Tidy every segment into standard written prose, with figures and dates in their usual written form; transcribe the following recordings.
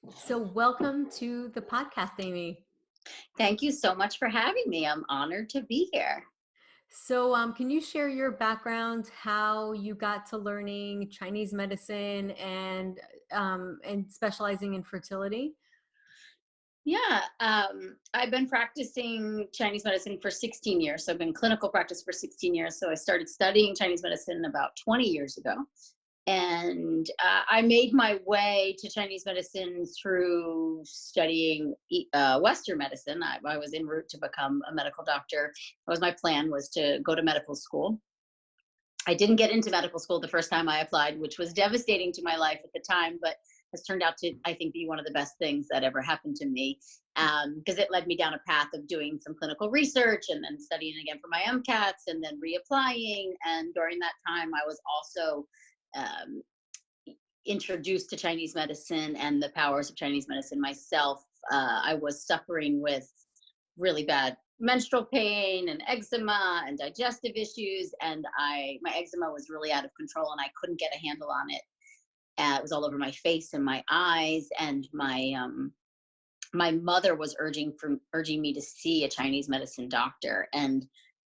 So, welcome to the podcast, Aimee. Thank you so much for having me. I'm honored to be here. So, can you share your background, how you got to learning Chinese medicine and specializing in fertility? Yeah, I've been practicing Chinese medicine for 16 years. So I've been clinical practice for 16 years. So I started studying Chinese medicine about 20 years ago. And I made my way to Chinese medicine through studying Western medicine. I was en route to become a medical doctor. That was my plan, was to go to medical school. I didn't get into medical school the first time I applied, which was devastating to my life at the time, but has turned out to, I think, be one of the best things that ever happened to me, because it led me down a path of doing some clinical research and then studying again for my MCATs and then reapplying. And during that time, I was also um, introduced to Chinese medicine and the powers of Chinese medicine myself. I was suffering with really bad menstrual pain and eczema and digestive issues, and my eczema was really out of control, and I couldn't get a handle on it. It was all over my face and my eyes, and my mother was urging me to see a Chinese medicine doctor. And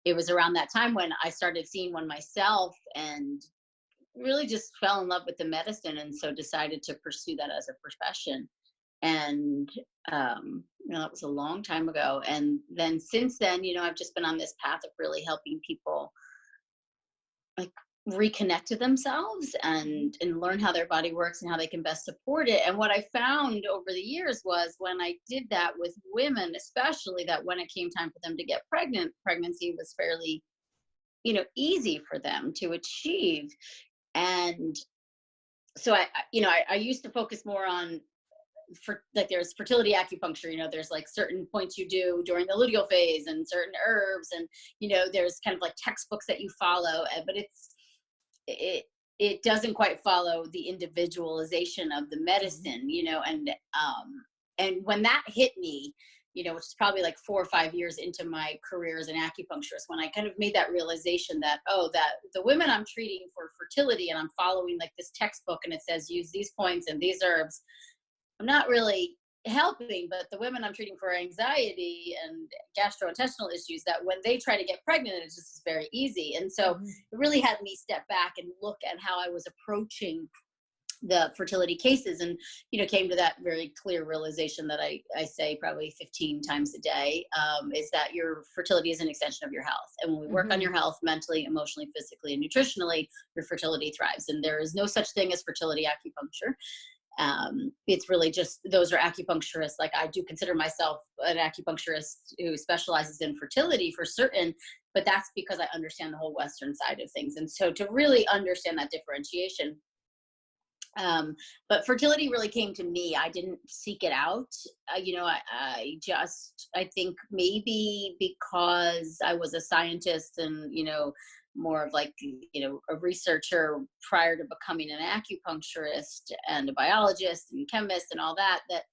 it was around that time when I started seeing one myself and really just fell in love with the medicine, and so decided to pursue that as a profession. And that was a long time ago. And then since then, I've just been on this path of really helping people like reconnect to themselves and learn how their body works and how they can best support it. And what I found over the years was, when I did that with women especially, that when it came time for them to get pregnant, pregnancy was fairly easy for them to achieve. And so I used to focus more on, for like, there's fertility acupuncture. There's like certain points you do during the luteal phase and certain herbs, and there's kind of like textbooks that you follow, but it it doesn't quite follow the individualization of the medicine. And when that hit me, which is probably like 4 or 5 years into my career as an acupuncturist, when I kind of made that realization that, oh, that the women I'm treating for fertility, and I'm following like this textbook and it says use these points and these herbs, I'm not really helping. But the women I'm treating for anxiety and gastrointestinal issues, that when they try to get pregnant, it's just very easy. And so Mhm. it really had me step back and look at how I was approaching the fertility cases, and came to that very clear realization that I say probably 15 times a day, is that your fertility is an extension of your health. And when we work on Mhm. your health mentally, emotionally, physically, and nutritionally, your fertility thrives. And there is no such thing as fertility acupuncture. It's really just, those are acupuncturists. Like, I do consider myself an acupuncturist who specializes in fertility for certain, but that's because I understand the whole Western side of things. And so to really understand that differentiation, but fertility really came to me. I didn't seek it out. I think maybe because I was a scientist and, more of like, a researcher prior to becoming an acupuncturist and a biologist and chemist and all that, that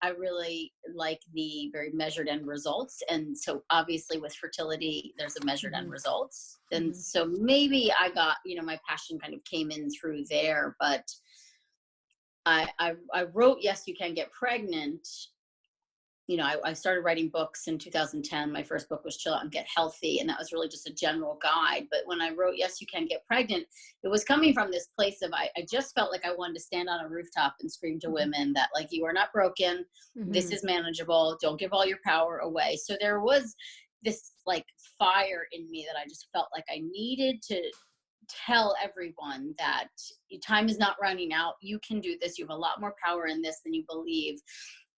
I really like the very measured end results. And so obviously with fertility, there's a measured end Mhm. results. And Mhm. so maybe I got, my passion kind of came in through there. But I wrote Yes You Can Get Pregnant. I started writing books in 2010. My first book was Chill Out and Get Healthy, and that was really just a general guide. But when I wrote Yes You Can Get Pregnant, it was coming from this place of, I just felt like I wanted to stand on a rooftop and scream to Mhm. women that, like, you are not broken. This Mhm. is manageable. Don't give all your power away. So there was this like fire in me that I just felt like I needed to tell everyone that time is not running out. You can do this. You have a lot more power in this than you believe.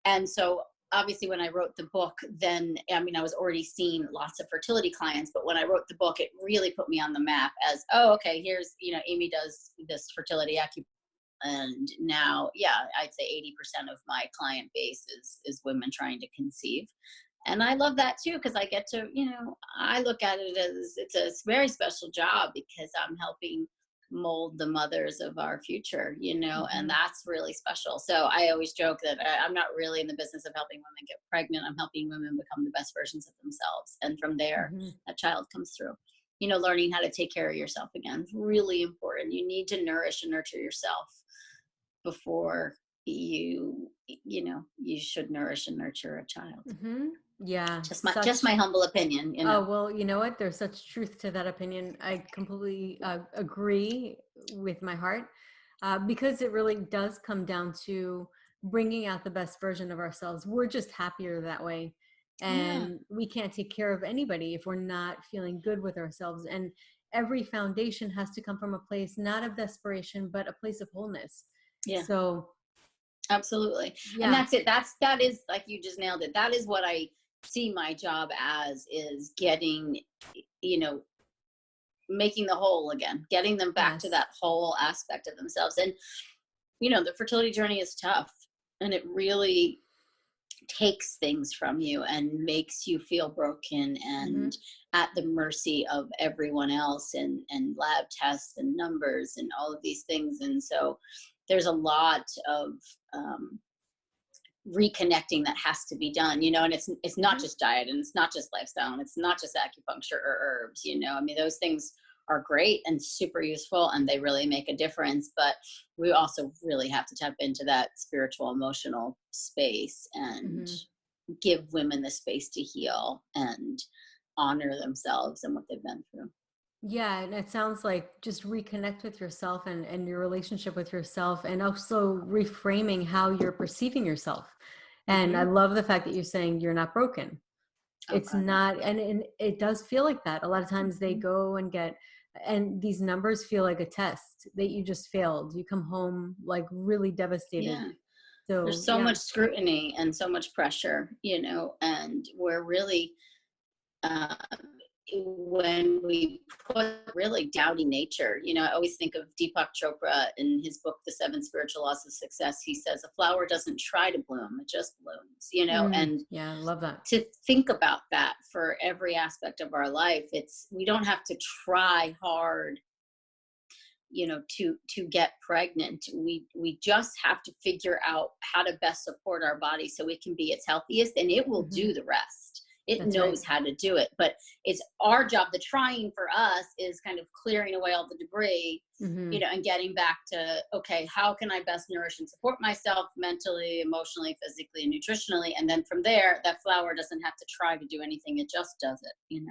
And so obviously when I wrote the book, then, I mean, I was already seeing lots of fertility clients, but when I wrote the book, it really put me on the map as, oh, okay, here's, Aimee does this fertility acupuncture. And now, yeah, I'd say 80% of my client base is women trying to conceive. And I love that too, because I get to, I look at it as it's a very special job, because I'm helping mold the mothers of our future, and Mhm. that's really special. So I always joke that I'm not really in the business of helping women get pregnant. I'm helping women become the best versions of themselves. And from there, Mhm. a child comes through. Learning how to take care of yourself again is really important. You need to nourish and nurture yourself before you you should nourish and nurture a child. Hmm. Yeah, Just my humble opinion. Oh, well, you know what? There's such truth to that opinion. I completely agree with my heart, because it really does come down to bringing out the best version of ourselves. We're just happier that way. Yeah. And we can't take care of anybody if we're not feeling good with ourselves. And every foundation has to come from a place, not of desperation, but a place of wholeness. Yeah. So, Absolutely. And yeah. that's it. That is, like, you just nailed it. That is what I see my job as, is getting, you know, making the whole again, getting them back to Yes. that whole aspect of themselves. And, the fertility journey is tough, and it really takes things from you and makes you feel broken Hmm. and at the mercy of everyone else, and lab tests and numbers and all of these things. And so there's a lot of reconnecting that has to be done, and it's not Hmm. just diet, and it's not just lifestyle, and it's not just acupuncture or herbs. I mean, those things are great and super useful, and they really make a difference, but we also really have to tap into that spiritual, emotional space, and Hmm. give women the space to heal and honor themselves and what they've been through. Yeah, and it sounds like just reconnect with yourself and your relationship with yourself, and also reframing how you're perceiving yourself. And I Hmm. love the fact that you're saying you're not broken. Oh It's God, no. not, and it does feel like that. A lot of times they Mhm. go and get, and these numbers feel like a test that you just failed. You come home like really devastated. Yeah. There's So so yeah. much scrutiny and so much pressure, and we're really, uh, when we put really doubting nature. I always think of Deepak Chopra in his book, The Seven Spiritual Laws of Success. He says a flower doesn't try to bloom, it just blooms, and Yeah, I love that. to think about that for every aspect of our life. We don't have to try hard, to get pregnant. We just have to figure out how to best support our body so it can be its healthiest, and it will Hmm. do the rest. It That's right. knows how to do it, but it's our job. The trying for us is kind of clearing away all the debris, Hmm. and getting back to, okay, how can I best nourish and support myself mentally, emotionally, physically, and nutritionally? And then from there, that flower doesn't have to try to do anything. It just does it.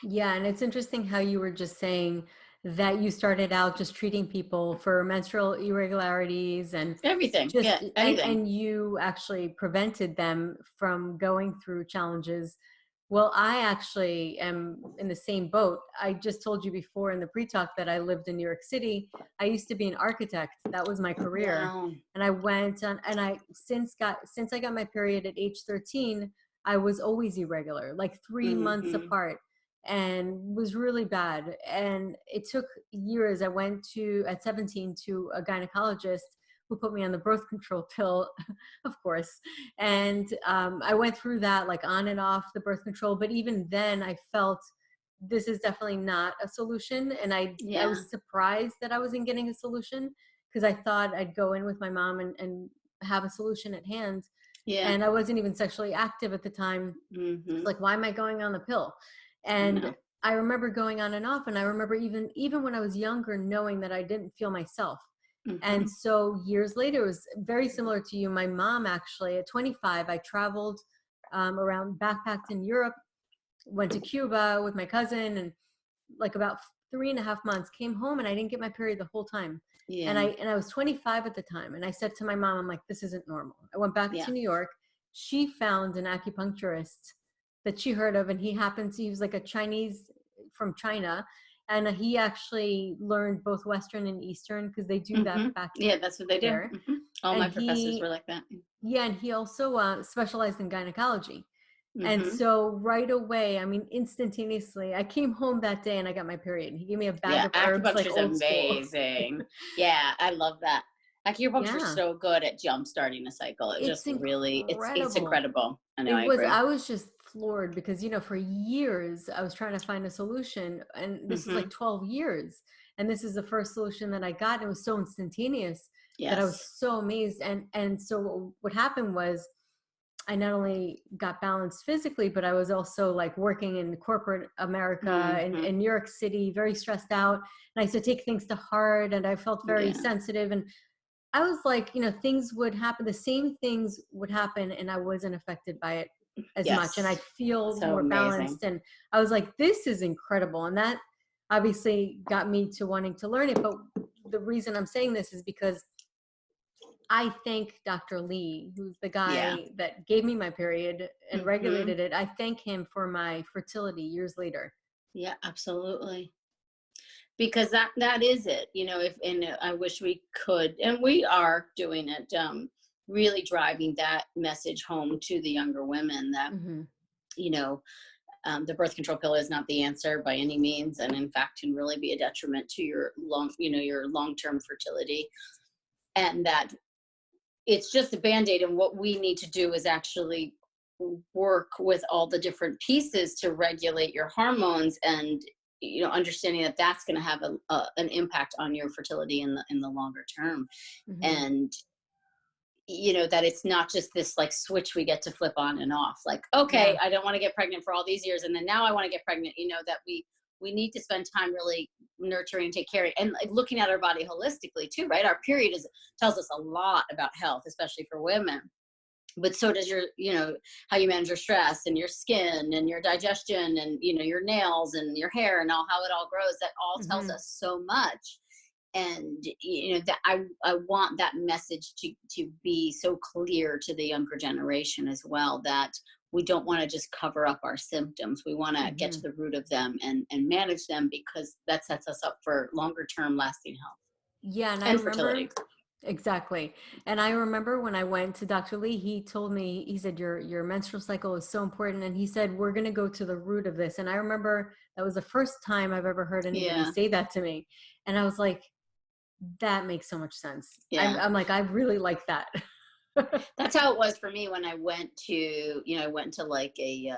Yeah, and it's interesting how you were just saying that you started out just treating people for menstrual irregularities and Everything. just Yeah, anything. and you actually prevented them from going through challenges. Well, I actually am in the same boat. I just told you before in the pre-talk that I lived in New York City. I used to be an architect. That was my career. Wow. And I went on, and I since I got my period at age 13, I was always irregular, like 3 months Hmm. apart, and was really bad. And it took years. I went to at 17 to a gynecologist who put me on the birth control pill, of course. And I went through that, like, on and off the birth control. But even then, I felt this is definitely not a solution. And I Yeah. was surprised that I wasn't getting a solution, because I thought I'd go in with my mom and have a solution at hand. Yeah. And I wasn't even sexually active at the time. It's Hmm. like, why am I going on the pill? I And know. I remember going on and off, and I remember even when I was younger, knowing that I didn't feel myself. And Hmm. so years later, it was very similar to you. My mom, actually, at 25, I traveled around, backpacked in Europe, went to Cuba with my cousin, and like about 3.5 months, came home, and I didn't get my period the whole time. And Yeah. I was 25 at the time, and I said to my mom, I'm like, this isn't normal. I went back Yeah. to New York. She found an acupuncturist that she heard of, and he was like a Chinese from China, and he actually learned both Western and Eastern, because they do that Hmm. back Yeah, that's what they do. there. All And my professors were like that. he also specialized in gynecology. And Hmm. so right away, I mean, instantaneously, I came home that day and I got my period. He gave me a bag Yeah, of herbs, acupuncture like is old school. amazing. Yeah, I love that. Acupuncture is Yeah, so good at jump starting a cycle. It it's just really, it's incredible. incredible. I know, I agree. I was just floored, because, for years I was trying to find a solution, and this is like Hmm. 12 years. And this is the first solution that I got. And it was so instantaneous that I was Yes. so amazed. And so what happened was, I not only got balanced physically, but I was also like working in corporate America Hmm. in New York City, very stressed out. And I used to take things to heart, and I felt very Yeah. sensitive. And I was like, things would happen, the same things would happen, and I wasn't affected by it as much. And I Yes. feel So more amazing. balanced. And I was like, this is incredible. And that obviously got me to wanting to learn it. But the reason I'm saying this is because I thank Dr. Lee, who's the Yeah. guy that gave me my period and Hmm. regulated it. I thank him for my fertility years later. Yeah, absolutely. Because that is it, if and I wish we could, and we are doing it, really driving that message home to the younger women that, Hmm. you know, the birth control pill is not the answer by any means, and in fact can really be a detriment to your long-term fertility, and that it's just a band-aid, and what we need to do is actually work with all the different pieces to regulate your hormones, and understanding that that's going to have an impact on your fertility in the longer term, Hmm. and that it's not just this like switch we get to flip on and off, like, okay, Yeah. I don't want to get pregnant for all these years and then now I want to get pregnant. That we need to spend time really nurturing and take care of, and like looking at our body holistically too, right? Our period is tells us a lot about health, especially for women, but so does your how you manage your stress and your skin and your digestion and your nails and your hair and all how it all grows. That all tells Hmm. us so much, and that I want that message to be so clear to the younger generation as well, that we don't want to just cover up our symptoms. We want to get Hmm. to the root of them and manage them, because that sets us up for longer term lasting health Yeah, and I and fertility. remember exactly. And I remember when I went to Dr. Lee, he told me, he said, your menstrual cycle is so important. And he said, we're going to go to the root of this. And I remember that was the first time I've ever heard anybody Yeah. say that to me. And I was like, that makes so much sense. I'm, Yeah. I'm like, I really like that. That's how it was for me when I went to, I went to like a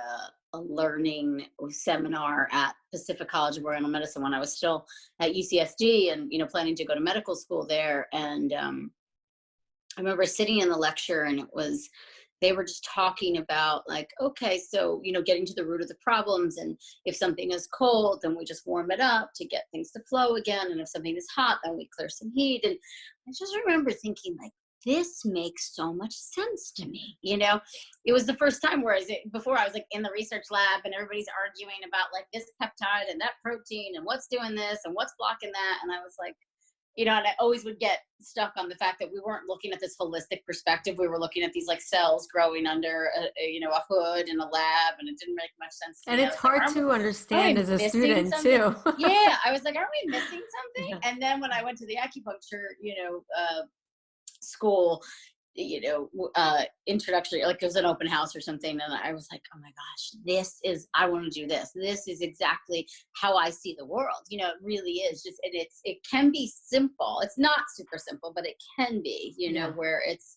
learning seminar at Pacific College of Oriental Medicine when I was still at UCSD, and planning to go to medical school there. And I remember sitting in the lecture, and they were just talking about like, okay, so getting to the root of the problems, and if something is cold, then we just warm it up to get things to flow again, and if something is hot, then we clear some heat. And I just remember thinking like, this makes so much sense to me. It was the first time, whereas before I was like in the research lab and everybody's arguing about like this peptide and that protein and what's doing this and what's blocking that, and I was like, and I always would get stuck on the fact that we weren't looking at this holistic perspective. We were looking at these like cells growing under a hood in a lab, and it didn't make much sense to And me. I it's was like, hard to are understand we as a missing student something? too. Yeah, I was like, are we missing something? Yeah. And then when I went to the acupuncture, school, introductory, like it was an open house or something, and I was like, oh my gosh, I want to do this is exactly how I see the world. It really is just, it can be simple. It's not super simple, but it can be, Yeah. where it's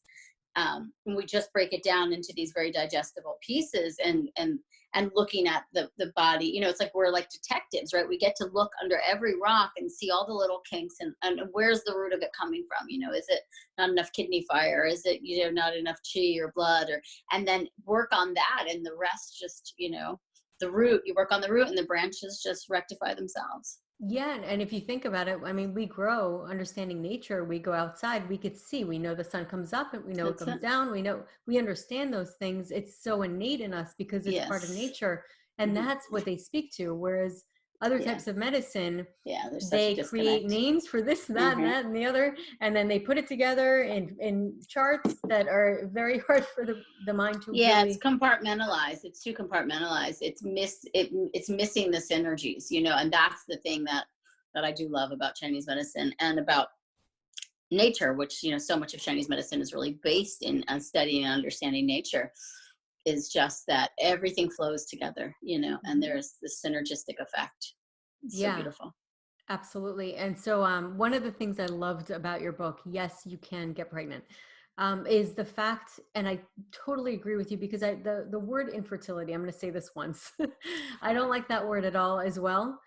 and we just break it down into these very digestible pieces, and looking at the body, it's like we're like detectives, right? We get to look under every rock and see all the little kinks, and where's the root of it coming from. Is it not enough kidney fire? Is it not enough chi or blood, and then work on that, and the rest just the root, you work on the root, and the branches just rectify themselves. Yeah, and if you think about it, I mean, we grow understanding nature. We go outside, we could see, we know the sun comes up and we know it That's comes it. down. We understand those things. It's so innate in us because it's part of Yes. nature. And Hmm. that's what they speak to. Whereas other Yeah. types of medicine, Yeah, there's such a they create disconnect. names for this, that, and Hmm. that, and the other, and then they put it together in charts that are very hard for the mind to Yeah, it's really. compartmentalized. It's too compartmentalized. It's missing the synergies, and that's the thing that I do love about Chinese medicine and about nature, which so much of Chinese medicine is really based in studying and understanding nature, is just that everything flows together, and Mhm. there's this synergistic effect. It's so Yeah. beautiful. Absolutely. And so, one of the things I loved about your book, Yes, You Can Get Pregnant, is the fact, and I totally agree with you because the word infertility, I'm going to say this once. I don't like that word at all as well,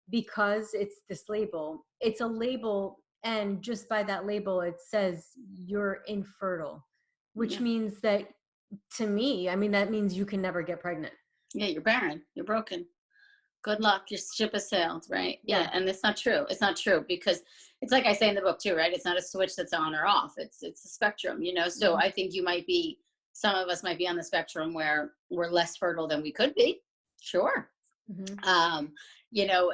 because it's this label. It's a label. And just by that label, it says you're infertile, which Yeah. means that, to me, I mean, that means you can never get pregnant. Yeah, you're barren. You're broken. Good luck, your ship has sailed, right? Yeah, Yeah. and it's not true. It's not true, because it's like I say in the book too, right? It's not a switch that's on or off. It's a spectrum, you know. So Mhm. I think some of us might be on the spectrum where we're less fertile than we could be. Sure. Mhm. um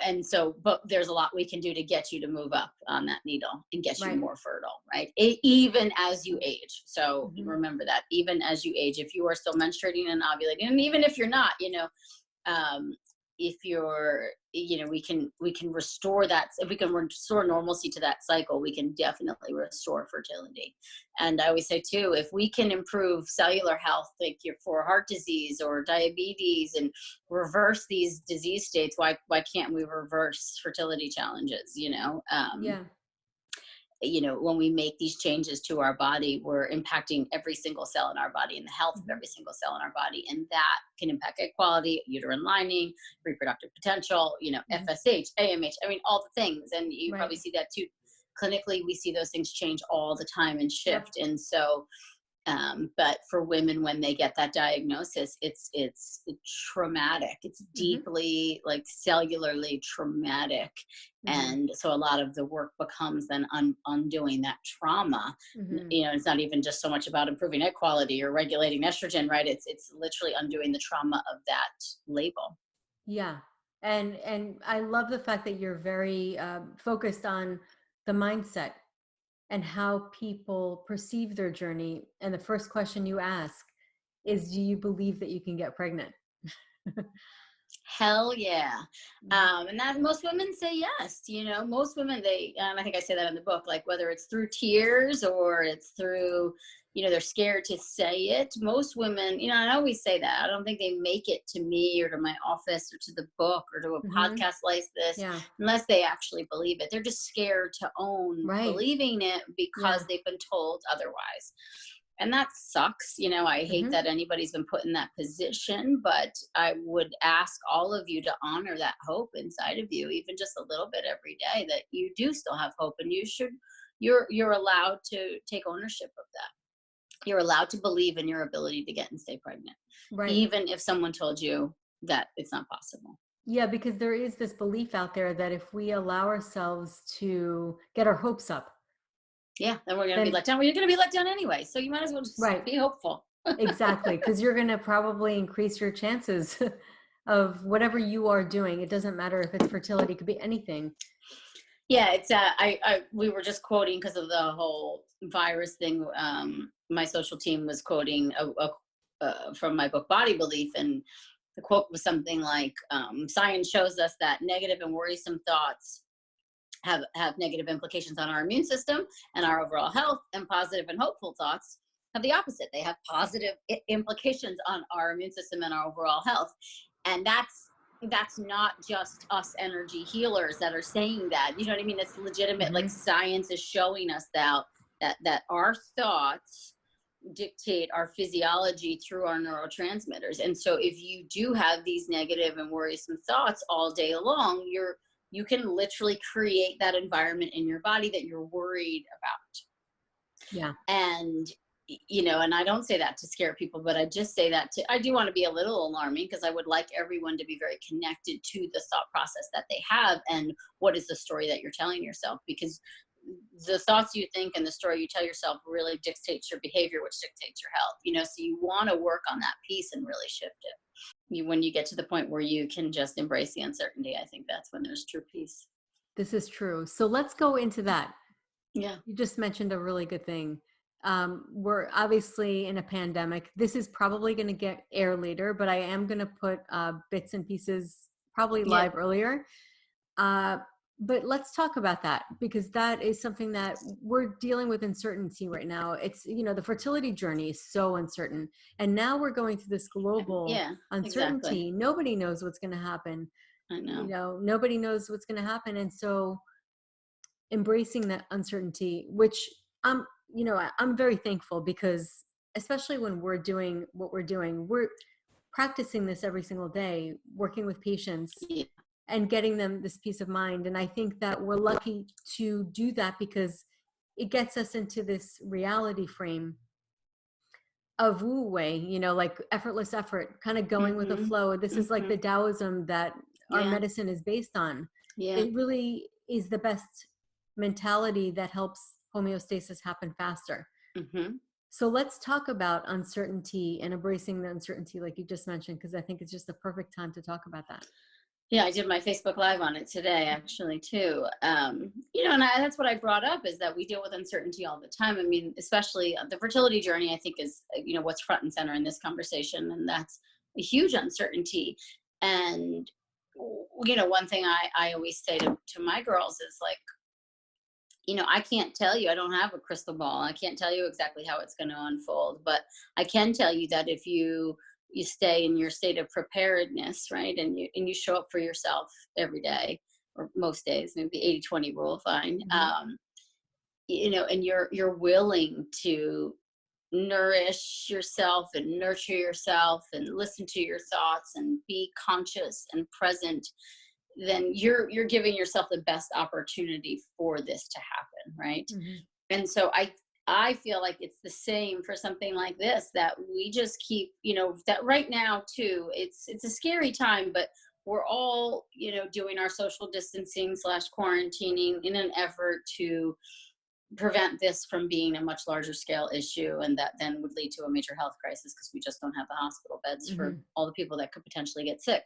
and so, but there's a lot we can do to get you to move up on that needle and get you Right. more fertile, right? Even as you age. So Mhm. remember that, even as you age, if you are still menstruating and ovulating, and even if you're not, um if you're, we can restore that. If we can restore normalcy to that cycle, we can definitely restore fertility. And I always say too, if we can improve cellular health, like for heart disease or diabetes, and reverse these disease states, why can't we reverse fertility challenges? Yeah. When we make these changes to our body, we're impacting every single cell in our body and the health of Mhm. every single cell in our body. And that can impact egg quality, uterine lining, reproductive potential, Mhm. FSH, AMH, I mean, all the things. And you Right. probably see that too. Clinically, we see those things change all the time and Yep. shift. And so, but for women, when they get that diagnosis, it's traumatic. It's Mhm. deeply, like, cellularly traumatic. Mhm. And so a lot of the work becomes then undoing that trauma. Mhm. It's not even just so much about improving egg quality or regulating estrogen, right? It's literally undoing the trauma of that label. Yeah. And I love the fact that you're very focused on the mindset and how people perceive their journey. And the first question you ask is, do you believe that you can get pregnant? Hell yeah. Mhm. And that most women say yes. Most women, I think I say that in the book, like whether it's through tears or it's through, they're scared to say it. Most women, I always say that. I don't think they make it to me or to my office or to the book or to a Mhm. podcast like this Yeah. unless they actually believe it. They're just scared to own Right. believing it because Yeah. they've been told otherwise. And that sucks. I hate Mhm. that anybody's been put in that position, but I would ask all of you to honor that hope inside of you, even just a little bit every day, that you do still have hope, and you're allowed to take ownership of that. You're allowed to believe in your ability to get and stay pregnant, Right. even if someone told you that it's not possible. Yeah, because there is this belief out there that if we allow ourselves to get our hopes up, Yeah, then we're going to be then let down. Well, you're going to be let down anyway. So you might as well just right, be hopeful. exactly, because you're going to probably increase your chances of whatever you are doing. It doesn't matter if it's fertility, it could be anything. Yeah, it's we were just quoting because of the whole virus thing. My social team was quoting from my book Body Belief, and the quote was something like, "Science shows us that negative and worrisome thoughts have negative implications on our immune system and our overall health, and positive and hopeful thoughts have the opposite. They have positive implications on our immune system and our overall health." And that's not just us energy healers that are saying that. You know what I mean? It's legitimate. Like, Hmm. science is showing us that our thoughts dictate our physiology through our neurotransmitters. And so if you do have these negative and worrisome thoughts all day long, you can literally create that environment in your body that you're worried about. Yeah. And and I don't say that to scare people, but I just say that I do want to be a little alarming, because I would like everyone to be very connected to the thought process that they have, and what is the story that you're telling yourself, because the thoughts you think and the story you tell yourself really dictates your behavior, which dictates your health. So you want to work on that piece and really shift it. When you get to the point where you can just embrace the uncertainty, I think that's when there's true peace. This is true. So let's go into that. Yeah. You just mentioned a really good thing. We're obviously in a pandemic. This is probably going to get air later, but I am going to put bits and pieces probably Yeah. live earlier. Uh, but let's talk about that, because that is something that we're dealing with uncertainty right now. It's, the fertility journey is so uncertain. And now we're going through this global Yeah, exactly. uncertainty. Nobody knows what's going to happen. I know. Nobody knows what's going to happen. And so embracing that uncertainty, which I'm very thankful, because especially when we're doing what we're doing, we're practicing this every single day, working with patients Yeah. and getting them this peace of mind. And I think that we're lucky to do that, because it gets us into this reality frame of Wu Wei, like effortless effort, kind of going with the Mhm. flow. This is like the Mhm. Taoism that our Yeah. medicine is based on. Yeah. It really is the best mentality that helps homeostasis happen faster. Hmm. So let's talk about uncertainty and embracing the uncertainty, like you just mentioned, because I think it's just the perfect time to talk about that. Yeah, I did my Facebook Live on it today, actually, too. And that's what I brought up, is that we deal with uncertainty all the time. I mean, especially the fertility journey, I think is, what's front and center in this conversation. And that's a huge uncertainty. And, one thing I always say to my girls is like, I can't tell you, I don't have a crystal ball. I can't tell you exactly how it's going to unfold, but I can tell you that if you stay in your state of preparedness, right? And you show up for yourself every day, or most days, maybe 80-20 rule, fine. Mm-hmm. And you're willing to nourish yourself and nurture yourself and listen to your thoughts and be conscious and present, then you're giving yourself the best opportunity for this to happen, right? Mm-hmm. And so I feel like it's the same for something like this, that we just keep, that right now too, it's a scary time, but we're all, doing our social distancing / quarantining in an effort to prevent this from being a much larger scale issue, and that then would lead to a major health crisis, because we just don't have the hospital beds Mm-hmm. for all the people that could potentially get sick.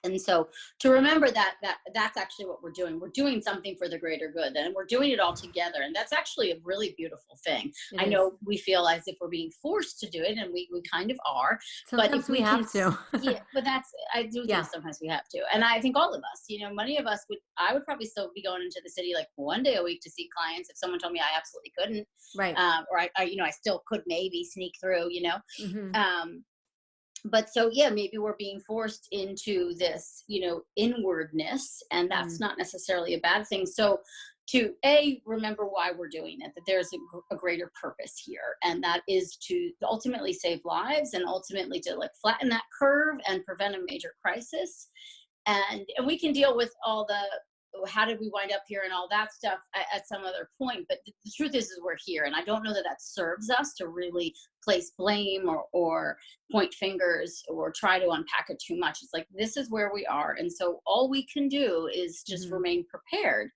And so to remember that's actually what we're doing. We're doing something for the greater good, and we're doing it all together. And that's actually a really beautiful thing. It I is. know we feel as if we're being forced to do it, and we kind of are. But if Sometimes we we can, have to. yeah, but I do think Yeah. sometimes we have to. And I think all of us, many of us I would probably still be going into the city like one day a week to see clients if someone told me I absolutely couldn't. Right. Or I still could maybe sneak through, Mm-hmm. but so yeah, maybe we're being forced into this inwardness, and that's not necessarily a bad thing. So to remember why we're doing it, that there's a greater purpose here, and that is to ultimately save lives, and ultimately to like flatten that curve and prevent a major crisis. And we can deal with all the how did we wind up here and all that stuff at some other point, but the truth is we're here, and I don't know that serves us to really place blame or point fingers or try to unpack it too much. It's like, this is where we are, and so all we can do is just remain prepared.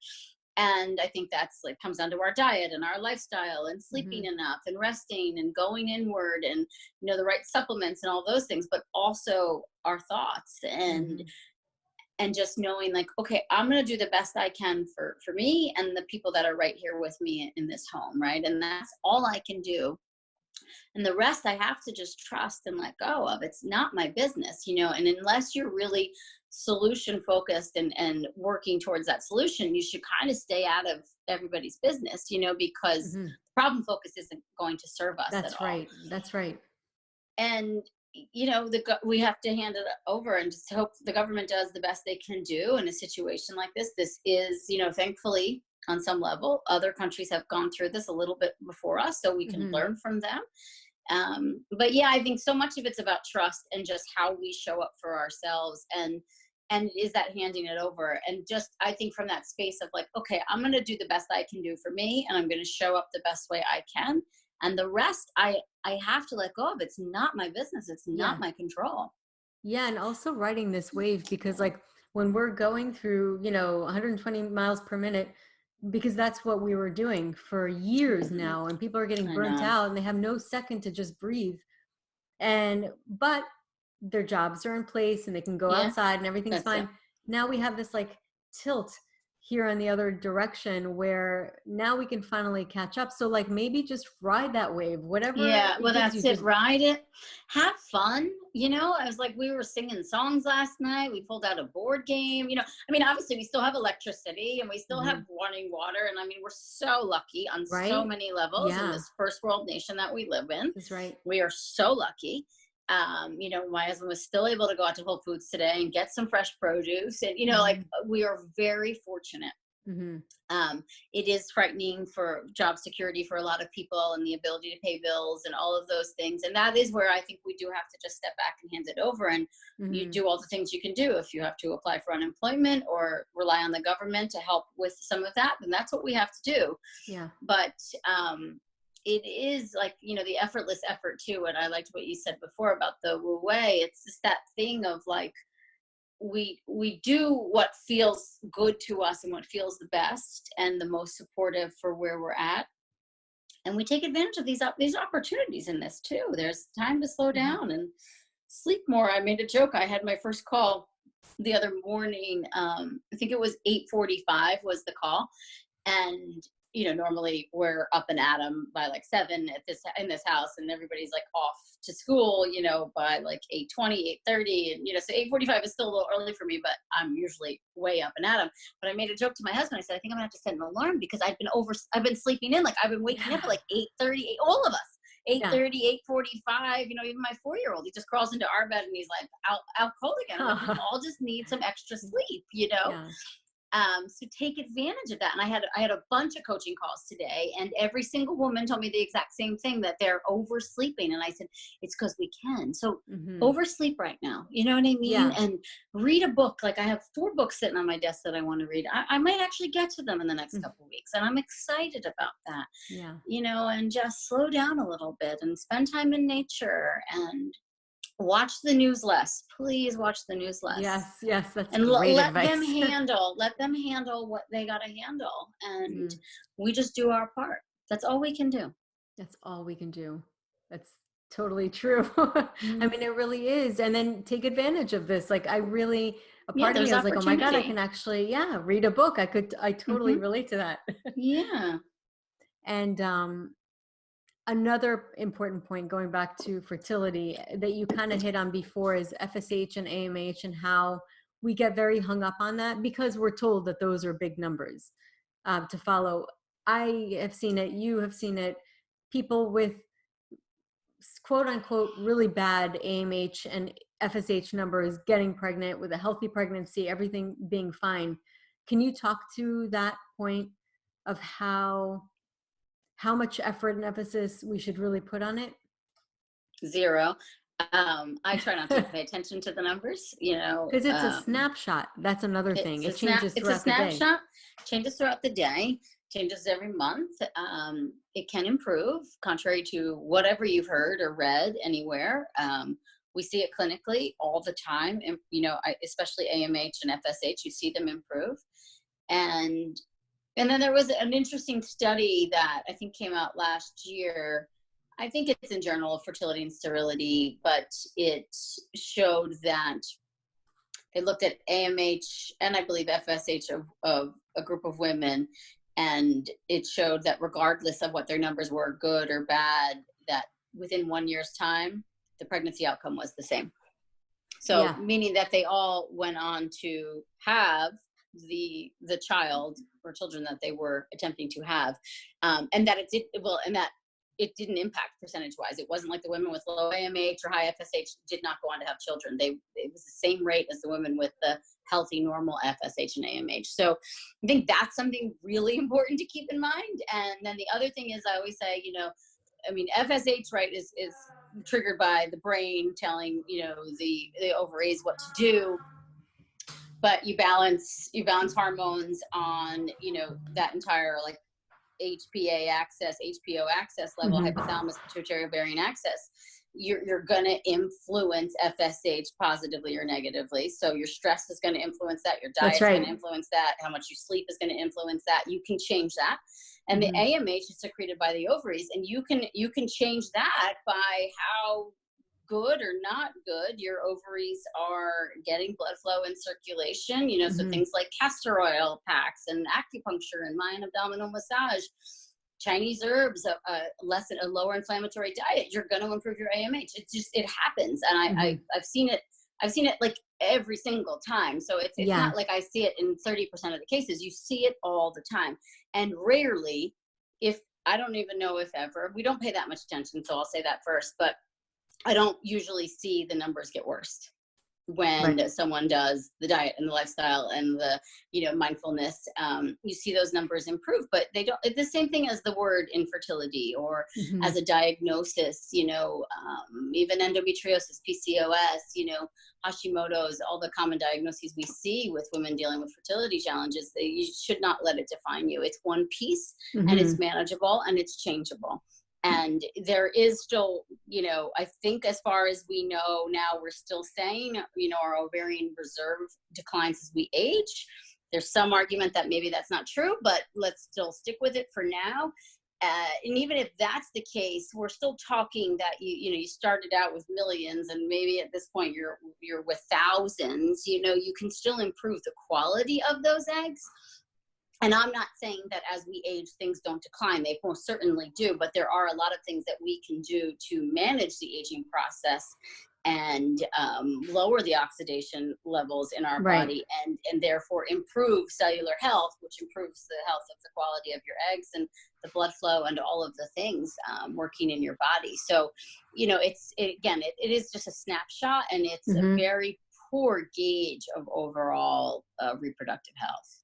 And I think that's like comes down to our diet and our lifestyle and sleeping enough and resting and going inward, and the right supplements and all those things, but also our thoughts and just knowing like, okay, I'm going to do the best I can for me and the people that are right here with me in this home. Right. And that's all I can do. And the rest I have to just trust and let go of. It's not my business, and unless you're really solution focused and working towards that solution, you should kind of stay out of everybody's business, because the problem focus isn't going to serve us That's at right. all. That's right. And we have to hand it over and just hope the government does the best they can do in a situation like this. This is, thankfully, on some level, other countries have gone through this a little bit before us, so we can learn from them. But yeah, I think so much of it's about trust and just how we show up for ourselves, and it is that handing it over. And just, I think from that space of like, okay, I'm going to do the best I can do for me, and I'm going to show up the best way I can. And the rest, I have to let go of. It's not my business. It's not my control. Yeah. And also riding this wave, because like when we're going through, 120 miles per minute, because that's what we were doing for years now, and people are getting I burnt know. out and they have no second to just breathe. But their jobs are in place and they can go Yeah, outside and everything's that's it. fine. Now we have this like tilt here in the other direction, where now we can finally catch up. So like maybe just ride that wave, whatever Yeah, it well, gives you. that's it. Just Ride it. Have fun. I was like, we were singing songs last night. We pulled out a board game. I mean, obviously, we still have electricity and we still have running water. And I mean, we're so lucky on so right. many levels in Yeah, this first world nation that we live in. that's right. We are so lucky. My husband was still able to go out to Whole Foods today and get some fresh produce. And, like, we are very fortunate. It is frightening for job security for a lot of people and the ability to pay bills and all of those things. And that is where I think we do have to just step back and hand it over. And you do all the things you can do. If you have to apply for unemployment or rely on the government to help with some of that, then that's what we have to do. Yeah. But it is like, the effortless effort too. And I liked what you said before about the Wu Wei. It's just that thing of like, we do what feels good to us and what feels the best and the most supportive for where we're at. And we take advantage of these opportunities in this too. There's time to slow down and sleep more. I made a joke. I had my first call the other morning. I think it was 8:45 was the call. And, normally we're up and at 'em by like 7 in this house, and everybody's like off to school, by like 8:20, 8:30. And, so 8:45 is still a little early for me, but I'm usually way up and at 'em. But I made a joke to my husband. I said, I think I'm gonna have to set an alarm because I've been sleeping in. Like I've been waking up at like 8:30, all of us. 8:30, 8:45, even my 4-year-old, he just crawls into our bed and he's like out cold again. Like, we all just need some extra sleep, Yeah. So take advantage of that. And I had a bunch of coaching calls today, and every single woman told me the exact same thing, that they're oversleeping. And I said, it's because we can. So oversleep right now. You know what I mean? Yeah. And read a book. Like I have 4 books sitting on my desk that I want to read. I might actually get to them in the next couple of weeks. And I'm excited about that. Yeah. And just slow down a little bit and spend time in nature and watch the news less. Please watch the news less. Yes, that's and great let advice. let them handle what they got to handle, and we just do our part. That's all we can do. That's all we can do. That's totally true. I mean, it really is. And then take advantage of this. Like a part of me, I was like, oh my God, I can actually, read a book. I totally relate to that. Yeah. And another important point, going back to fertility, that you kind of hit on before, is FSH and AMH, and how we get very hung up on that because we're told that those are big numbers to follow. I have seen it. You have seen it. People with quote unquote really bad AMH and FSH numbers getting pregnant with a healthy pregnancy, everything being fine. Can you talk to that point of how much effort and emphasis we should really put on it? 0. I try not to pay attention to the numbers, because it's a snapshot. That's another thing. It changes throughout the day. It's a snapshot. Changes throughout the day. Changes every month. It can improve, contrary to whatever you've heard or read anywhere. We see it clinically all the time, and especially AMH and FSH. You see them improve, and then there was an interesting study that I think came out last year. I think it's in Journal of Fertility and Sterility, but it showed that they looked at AMH and I believe FSH of a group of women, and it showed that regardless of what their numbers were, good or bad, that within 1 year's time, the pregnancy outcome was the same. So meaning that they all went on to have the child or children that they were attempting to have, and that it didn't impact percentage wise. It wasn't like the women with low AMH or high FSH did not go on to have children. It was the same rate as the women with the healthy normal FSH and AMH. So I think that's something really important to keep in mind. And then the other thing is, I always say, FSH, right, is triggered by the brain telling the ovaries what to do. But you balance hormones on, that entire like HPO access level, hypothalamus pituitary ovarian axis. You're going to influence FSH positively or negatively. So your stress is going to influence that. Your diet is going to influence that. How much you sleep is going to influence that. You can change that. And the AMH is secreted by the ovaries, and you can change that by how good or not good your ovaries are getting blood flow and circulation, so things like castor oil packs and acupuncture and Mayan abdominal massage, Chinese herbs, a lower inflammatory diet, you're going to improve your AMH. It happens. And I've seen it like every single time. So it's not like I see it in 30% of the cases. You see it all the time. And rarely, I don't even know if ever, we don't pay that much attention. So I'll say that first, but I don't usually see the numbers get worse when someone does the diet and the lifestyle and the, mindfulness. You see those numbers improve, but they don't. It's the same thing as the word infertility or as a diagnosis, even endometriosis, PCOS, Hashimoto's, all the common diagnoses we see with women dealing with fertility challenges. You should not let it define you. It's one piece and it's manageable and it's changeable. And there is still, you know, I think as far as we know now, we're still saying, you know, our ovarian reserve declines as we age. There's some argument that maybe that's not true, but let's still stick with it for now. And even if that's the case, we're still talking that you know, you started out with millions, and maybe at this point you're with thousands. You know, you can still improve the quality of those eggs. And I'm not saying that as we age, things don't decline. They most certainly do, but there are a lot of things that we can do to manage the aging process and lower the oxidation levels in our Right. body, and therefore improve cellular health, which improves the health of the quality of your eggs and the blood flow and all of the things working in your body. So, you know, it is just a snapshot, and it's a Hmm. very poor gauge of overall reproductive health.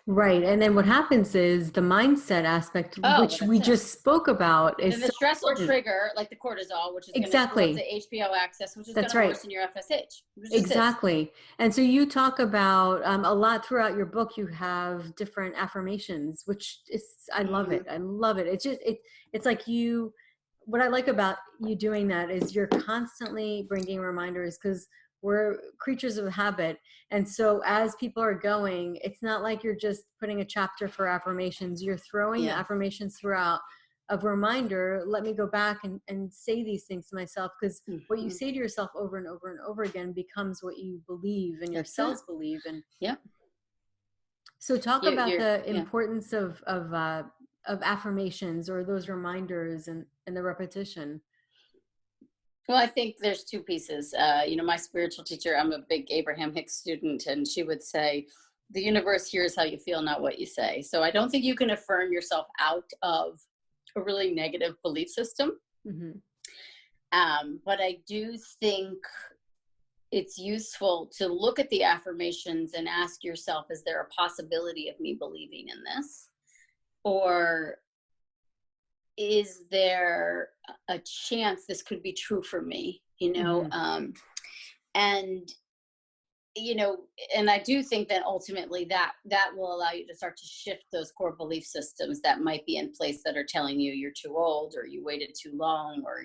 Right. And then what happens is the mindset aspect, Oh, well, which we that's it. just spoke about, And then is the so stress will important. trigger like the cortisol, which is going to screw up the Exactly. HPO axis, which is going That's to right. worsen your FSH, which just is. Exactly. And so you talk about a lot throughout your book. You have different affirmations, which is, I love it. Mm, I love it. It's just, it's like you, what I like about you doing that is you're constantly bringing reminders, because we're creatures of habit. And so as people are going, it's not like you're just putting a chapter for affirmations. You're throwing the yeah, affirmations throughout of reminder. Let me go back and say these things to myself, because what you mhm. say to yourself over and over and over again becomes what you believe and your That's it. cells believe. And Yep. so talk about the Yeah. importance of affirmations, or those reminders, and the repetition. Well, I think there's two pieces. You know, my spiritual teacher, I'm a big Abraham Hicks student, and she would say, the universe hears how you feel, not what you say. So I don't think you can affirm yourself out of a really negative belief system. Hmm. But I do think it's useful to look at the affirmations and ask yourself, is there a possibility of me believing in this? Or is there a chance this could be true for me? You know, Hmm. and you know, and I do think that ultimately that will allow you to start to shift those core belief systems that might be in place that are telling you you're too old, or you waited too long, or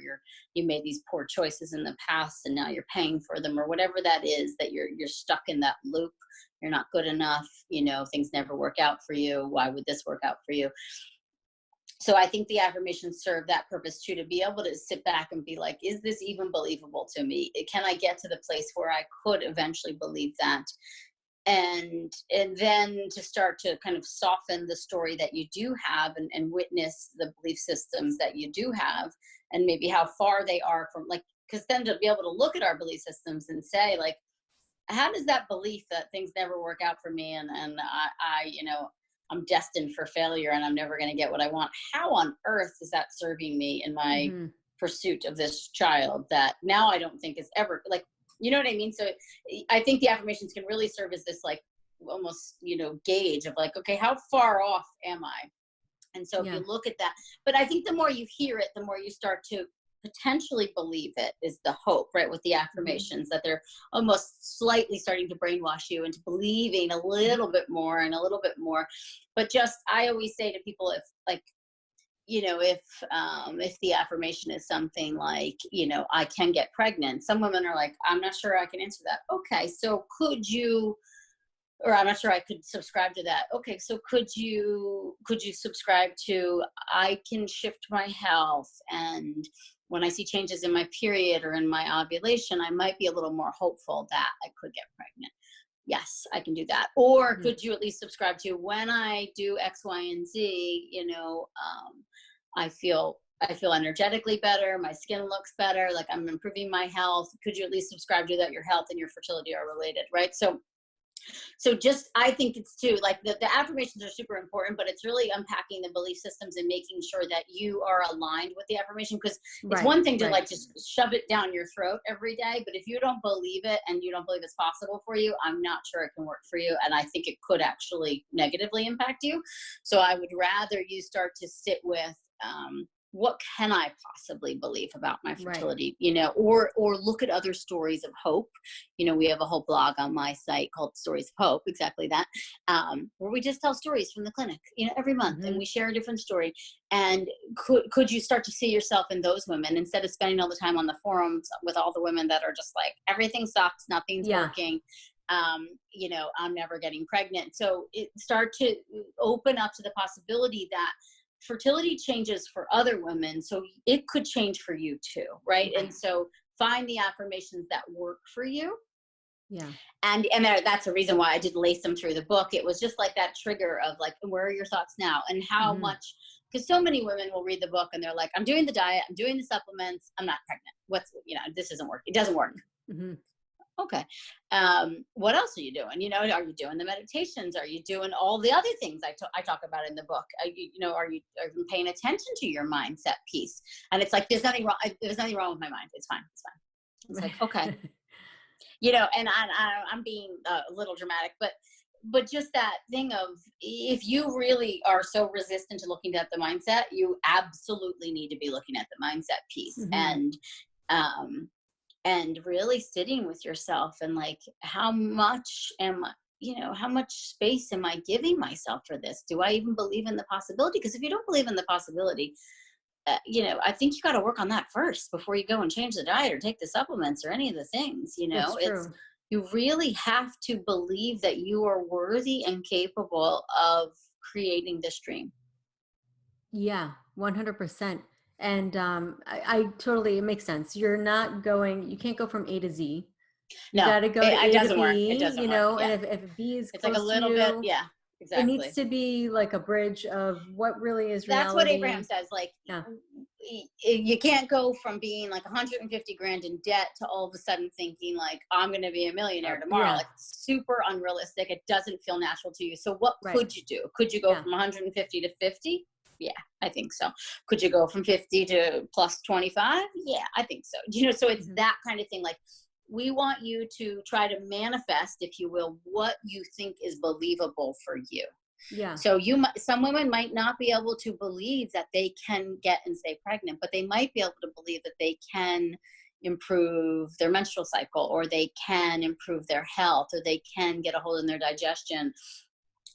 you made these poor choices in the past and now you're paying for them, or whatever that is, that you're stuck in that loop. You're not good enough, you know, things never work out for you. Why would this work out for you? So I think the affirmations serve that purpose too, to be able to sit back and be like, is this even believable to me? Can I get to the place where I could eventually believe that? And then to start to kind of soften the story that you do have, and witness the belief systems that you do have, and maybe how far they are from, like, because then to be able to look at our belief systems and say, like, how does that belief that things never work out for me, and I you know, I'm destined for failure and I'm never going to get what I want, how on earth is that serving me in my Hmm. pursuit of this child that now I don't think is ever, like, you know what I mean? So I think the affirmations can really serve as this, like, almost, you know, gauge of like, okay, how far off am I? And so if Yeah. you look at that, but I think the more you hear it, the more you start to potentially believe it, is the hope, right? With the Hmm. affirmations, that they're almost slightly starting to brainwash you into believing a Hmm. little bit more and a little bit more. But just, I always say to people, if, like, you know, if the affirmation is something like, you know, I can get pregnant, some women are like, I'm not sure I can answer that. Okay, so could you, or I'm not sure I could subscribe to that. Okay, so could you subscribe to, I can shift my health, and when I see changes in my period or in my ovulation, I might be a little more hopeful that I could get pregnant. Yes, I can do that. Or Hmm. could you at least subscribe to, when I do X, Y, and Z, you know, I feel energetically better, my skin looks better, like I'm improving my health. Could you at least subscribe to that? Your health and your fertility are related, right? So just, I think it's too, like, the affirmations are super important, but it's really unpacking the belief systems and making sure that you are aligned with the affirmation. Because it's Right. one thing to, Right. like, just shove it down your throat every day, but if you don't believe it and you don't believe it's possible for you, I'm not sure it can work for you, and I think it could actually negatively impact you. So I would rather you start to sit with what can I possibly believe about my Right. fertility, you know, or look at other stories of hope. You know, we have a whole blog on my site called Stories of Hope, exactly that, where we just tell stories from the clinic, you know, every month, and Hmm. we share a different story. And could you start to see yourself in those women instead of spending all the time on the forums with all the women that are just like, everything sucks, nothing's Yeah. working, you know, I'm never getting pregnant. So it start to open up to the possibility that fertility changes for other women, so it could change for you too, right? Right. And so find the affirmations that work for you. Yeah. And that's the reason why I did lace them through the book. It was just like that trigger of like, where are your thoughts now, and how Hmm. much, because so many women will read the book and they're like, I'm doing the diet, I'm doing the supplements, I'm not pregnant, what's, you know, this isn't working, it doesn't work. Hmm. Okay. What else are you doing? You know, are you doing the meditations? Are you doing all the other things I talk about in the book? You know, are you paying attention to your mindset piece? And it's like, there's nothing wrong. There's nothing wrong with my mind. It's fine. It's fine. It's like, okay, you know, and I'm being a little dramatic, but just that thing of, if you really are so resistant to looking at the mindset, you absolutely need to be looking at the mindset piece. Hmm. Um, and really sitting with yourself and like, how much am I, you know, how much space am I giving myself for this? Do I even believe in the possibility? Because if you don't believe in the possibility, you know, I think you got to work on that first before you go and change the diet or take the supplements or any of the things. You That's know, it's, true. you really have to believe that you are worthy and capable of creating this dream. Yeah, 100%. And I totally, it makes sense. You're not going, you can't go from A to Z. You No, got to go to it A to doesn't work. It B, doesn't work. and Yeah. if B is It's like a close to little bit. you, Yeah, it needs exactly. to be like a bridge of what really is That's what Abraham reality. says. Like, Yeah. you can't go from being like 150 grand in debt to all of a sudden thinking like, I'm going to be a millionaire tomorrow. Yeah. Like, it's super unrealistic. It doesn't feel natural to you. So what Right. could you do? Could you go Yeah. from 150 to 50? Yeah, I think so. Could you go from 50 to plus 25? Yeah, I think so. You know, so it's Hmm. that kind of thing. Like, we want you to try to manifest, if you will, what you think is believable for you. Yeah. So some women might not be able to believe that they can get and stay pregnant, but they might be able to believe that they can improve their menstrual cycle, or they can improve their health, or they can get a hold in their digestion.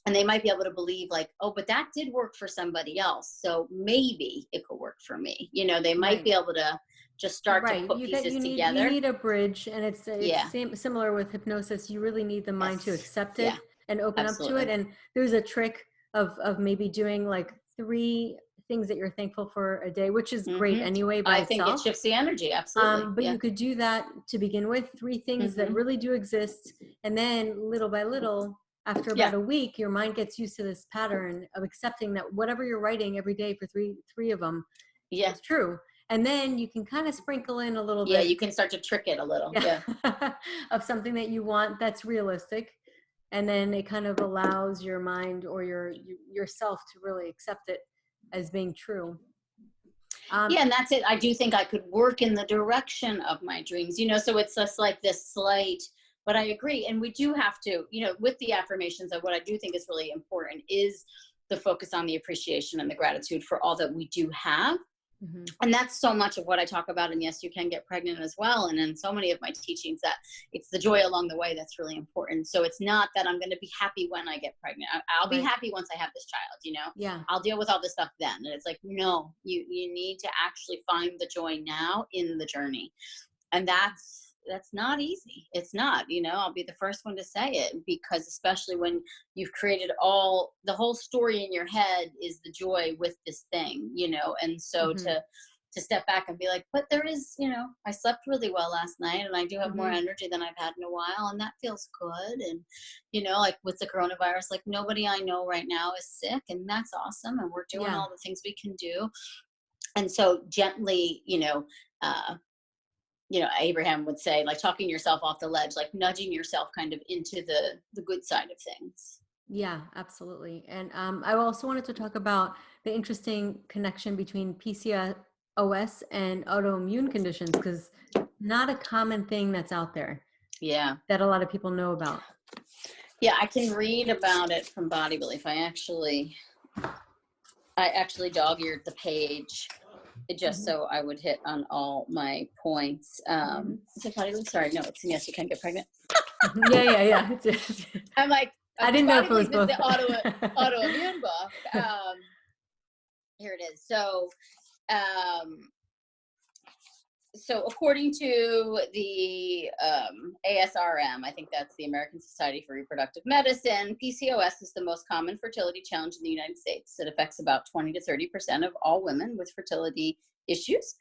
And they might be able to believe like, oh, but that did work for somebody else, so maybe it could work for me. You know, they might Right. be able to just start to Right. put pieces You together. need a bridge, and it's Yeah, similar with hypnosis. You really need the mind to yes, accept yeah, it and open up to it. absolutely. And there's a trick of maybe doing like 3 things that you're thankful for a day, which is great Hmm. anyway by I think it itself. shifts the energy. Absolutely. But Yeah. you could do that to begin with, 3 things that Hmm. really do exist, and then little by little, after Yeah. about a week, your mind gets used to this pattern of accepting that whatever you're writing every day for three of them Yeah. is true. And then you can kind of sprinkle in a little Yeah, bit, you can start to trick it a little. yeah, Yeah. of something that you want that's realistic. And then it kind of allows your mind or yourself to really accept it as being true. Yeah, Um, and that's it. I do think I could work in the direction of my dreams, you know, so it's just like this slight, but I agree. And we do have to, you know, with the affirmations, of what I do think is really important is the focus on the appreciation and the gratitude for all that we do have. mhm. And that's so much of what I talk about in Yes You Can Get Pregnant as well, and in so many of my teachings, that it's the joy along the way that's really important. So it's not that I'm going to be happy when I get pregnant. I'll be Right. happy once I have this child, you know. Yeah. I'll deal with all this stuff then. And it's like, no, you need to actually find the joy now in the journey. And that's not easy. It's not, you know, I'll be the first one to say it, because especially when you've created the whole story in your head is the joy with this thing, you know. And so Hmm. to step back and be like, but there is, you know, I slept really well last night, and I do have more Hmm. energy than I've had in a while, and that feels good. And, you know, like with the coronavirus, like nobody I know right now is sick, and that's awesome. And we're doing Yeah. all the things we can do. And so gently, uh, Abraham would say, like, talking yourself off the ledge, like nudging yourself kind of into the good side of things. Yeah, absolutely. And I also wanted to talk about the interesting connection between PCOS and autoimmune conditions, because not a common thing that's out there Yeah. that a lot of people know about. Yeah, I can read about it from Body Belief. I actually dog-eared the page just so I would hit on all my points. Is it body glue? Sorry, no, it's yes, you can get pregnant. Yeah. I'm like, I didn't know if it was is both. the autoimmune book. Here it is. So according to the ASRM, I think that's the American Society for Reproductive Medicine, PCOS is the most common fertility challenge in the United States. It affects about 20 to 30% of all women with fertility issues.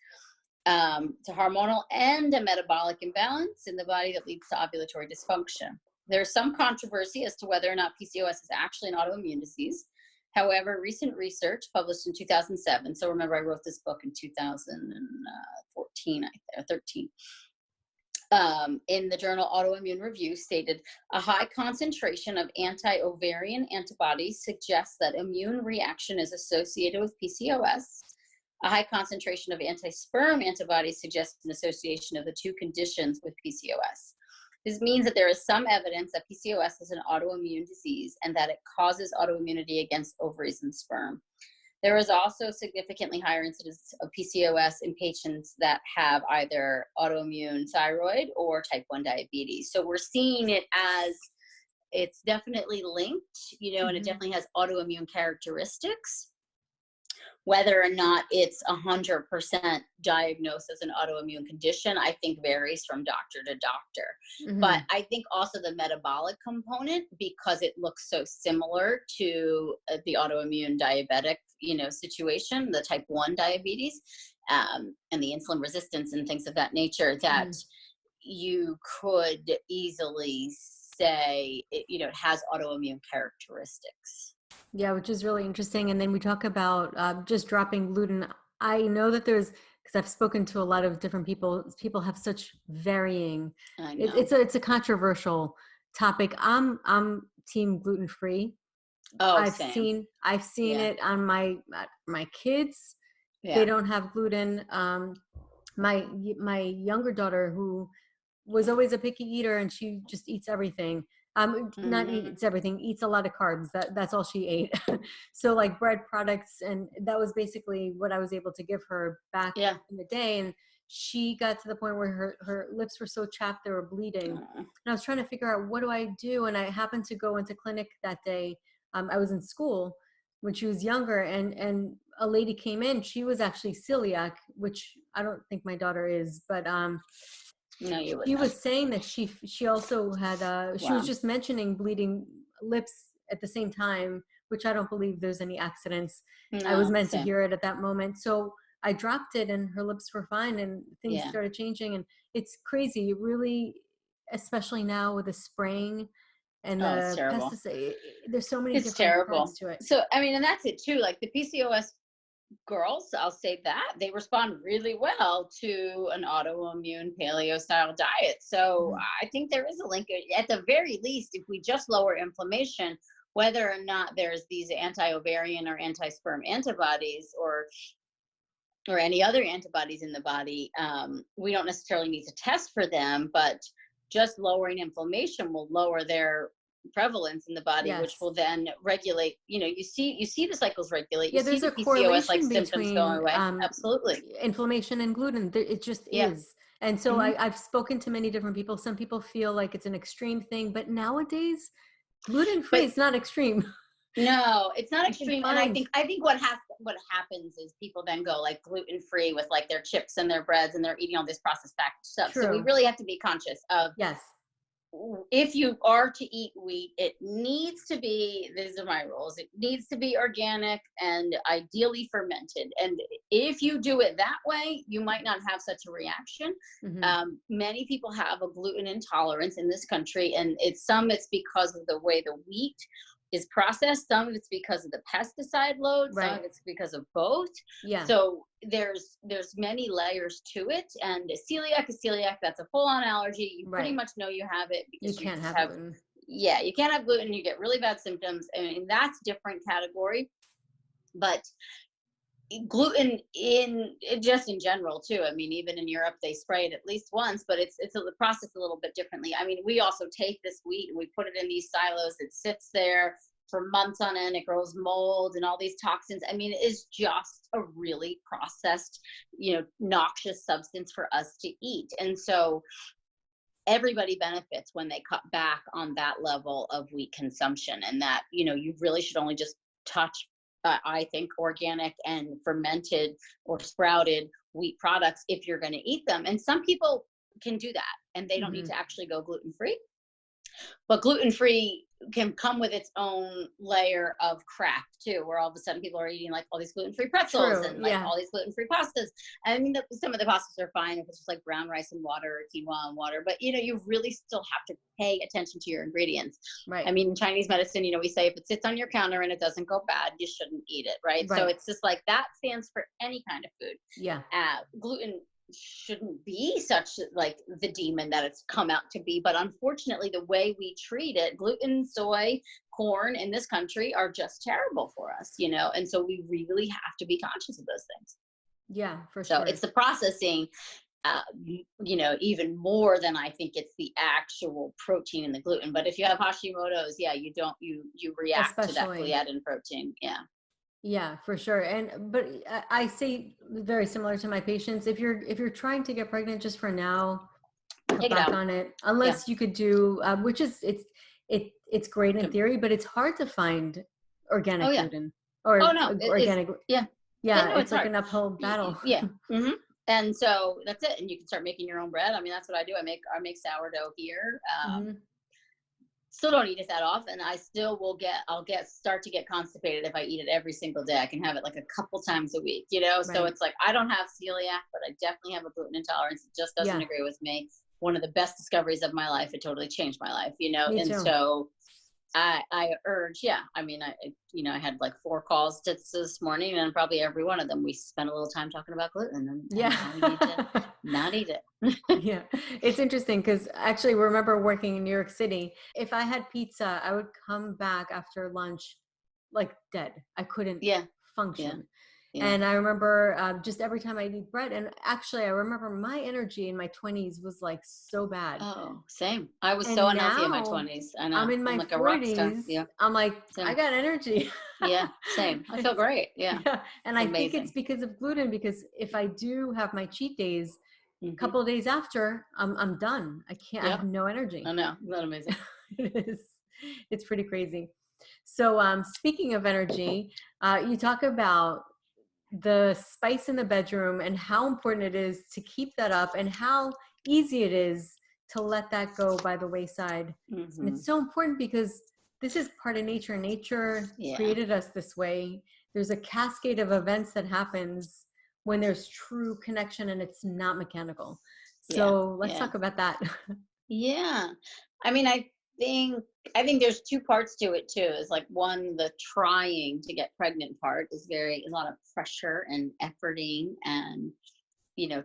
It's a hormonal and a metabolic imbalance in the body that leads to ovulatory dysfunction. There's some controversy as to whether or not PCOS is actually an autoimmune disease. However, recent research published in 2007, so remember I wrote this book in 2014, or 13, in the journal Autoimmune Review stated, a high concentration of anti-ovarian antibodies suggests that immune reaction is associated with PCOS. A high concentration of anti-sperm antibodies suggests an association of the two conditions with PCOS. This means that there is some evidence that PCOS is an autoimmune disease and that it causes autoimmunity against ovaries and sperm. There is also significantly higher incidence of PCOS in patients that have either autoimmune thyroid or type 1 diabetes. So we're seeing it as it's definitely linked, and it definitely has autoimmune characteristics. Whether or not it's 100% diagnosed as an autoimmune condition, I think varies from doctor to doctor. But I think also the metabolic component, because it looks so similar to the autoimmune diabetic, situation, the type 1 diabetes, and the insulin resistance and things of that nature, that you could easily say, it has autoimmune characteristics. Yeah, which is really interesting. And then we talk about just dropping gluten. I know that because I've spoken to a lot of different people. People have such varying. I know. It's a controversial topic. I'm team gluten free. Oh, I've same. seen it on my kids. Yeah. They don't have gluten. My younger daughter, who was always a picky eater, and she just eats everything. Not eats everything, eats a lot of carbs. That's all she ate. So like bread products, and that was basically what I was able to give her back in the day. And she got to the point where her lips were so chapped they were bleeding. And I was trying to figure out, what do I do? And I happened to go into clinic that day. I was in school when she was younger, and a lady came in. She was actually celiac, which I don't think my daughter is, but no, you wouldn't. She was saying that she also had she was just mentioning bleeding lips at the same time, which I don't believe there's any accidents. No, I was meant to hear it at that moment. So I dropped it and her lips were fine, and things started changing. And it's crazy. It really, especially now with the spraying and the pesticide, there's so many different parts to it. So, I mean, and that's it too. Like the PCOS girls, I'll say that they respond really well to an autoimmune paleo style diet. So I think there is a link. At the very least, if we just lower inflammation, whether or not there's these anti-ovarian or anti-sperm antibodies or any other antibodies in the body, we don't necessarily need to test for them, but just lowering inflammation will lower their prevalence in the body, which will then regulate, you see the cycles regulate. There's see a the PCOS correlation symptoms going away. Absolutely. Inflammation and gluten, it just is. And so I've spoken to many different people. Some people feel like it's an extreme thing, but nowadays gluten-free is not extreme. No, it's not extreme. And I think what happens is people then go like gluten-free with like their chips and their breads, and they're eating all this processed packaged stuff. True. So we really have to be conscious of, if you are to eat wheat, it needs to be, these are my rules, it needs to be organic and ideally fermented. And if you do it that way, you might not have such a reaction. Many people have a gluten intolerance in this country, and it's because of the way the wheat is processed. Some of it's because of the pesticide load. Some of it's because of both. So there's many layers to it. And celiac is celiac. That's a full-on allergy. You pretty much know you have it because you can't have gluten. Yeah, you can't have gluten. You get really bad symptoms. I mean, that's different category. But gluten in general too. I mean, even in Europe, they spray it at least once, but it's processed a little bit differently. I mean, we also take this wheat and we put it in these silos. It sits there. for months on end. It grows mold and all these toxins. I mean, it is just a really processed, noxious substance for us to eat. And so everybody benefits when they cut back on that level of wheat consumption, and that, you really should only just touch, I think, organic and fermented or sprouted wheat products if you're going to eat them. And some people can do that and they don't need to actually go gluten-free. But gluten-free can come with its own layer of crap too, where all of a sudden people are eating like all these gluten-free pretzels True, and like all these gluten-free pastas. I mean, some of the pastas are fine if it's just like brown rice and water or quinoa and water, but you really still have to pay attention to your ingredients. Right. I mean, in Chinese medicine, we say if it sits on your counter and it doesn't go bad, you shouldn't eat it, right? So it's just like that stands for any kind of food. Yeah. Gluten shouldn't be such like the demon that it's come out to be, but unfortunately the way we treat it, gluten, soy, corn in this country are just terrible for us, and so we really have to be conscious of those things. Yeah, for sure. So it's the processing, even more than I think it's the actual protein in the gluten. But if you have Hashimoto's, you react to that gliadin protein. Yeah, for sure. But I say very similar to my patients, if you're trying to get pregnant just for now, cut back on it, unless you could do, which is, it's great in theory, but it's hard to find organic gluten or organic. It's like an uphill battle. And so that's it. And you can start making your own bread. I mean, that's what I do. I make sourdough here. Still don't eat it that often. I still will start to get constipated if I eat it every single day. I can have it like a couple times a week, So it's like, I don't have celiac, but I definitely have a gluten intolerance. It just doesn't agree with me. One of the best discoveries of my life. It totally changed my life, Me and too. so I urge, I mean, I had like 4 calls this morning, and probably every one of them, we spent a little time talking about gluten and how we need to not eat it. Yeah. It's interesting because actually remember working in New York City, if I had pizza, I would come back after lunch like dead. I couldn't function. And I remember just every time I'd eat bread, and actually I remember my energy in my 20s was like so bad. Oh, same. I was so unhealthy in my 20s. I know. I'm in my like 40s. I'm like, same. I got energy. Same. I feel great. And I think it's because of gluten, because if I do have my cheat days, a couple of days after, I'm done. I can't, I have no energy. I know. Isn't that amazing? It is. It's pretty crazy. So speaking of energy, you talk about the spice in the bedroom and how important it is to keep that up and how easy it is to let that go by the wayside. And it's so important because this is part of nature. Nature created us this way. There's a cascade of events that happens when there's true connection and it's not mechanical. So let's talk about that. I mean, I think there's 2 parts to it too. Is like, one, the trying to get pregnant part is a lot of pressure and efforting and,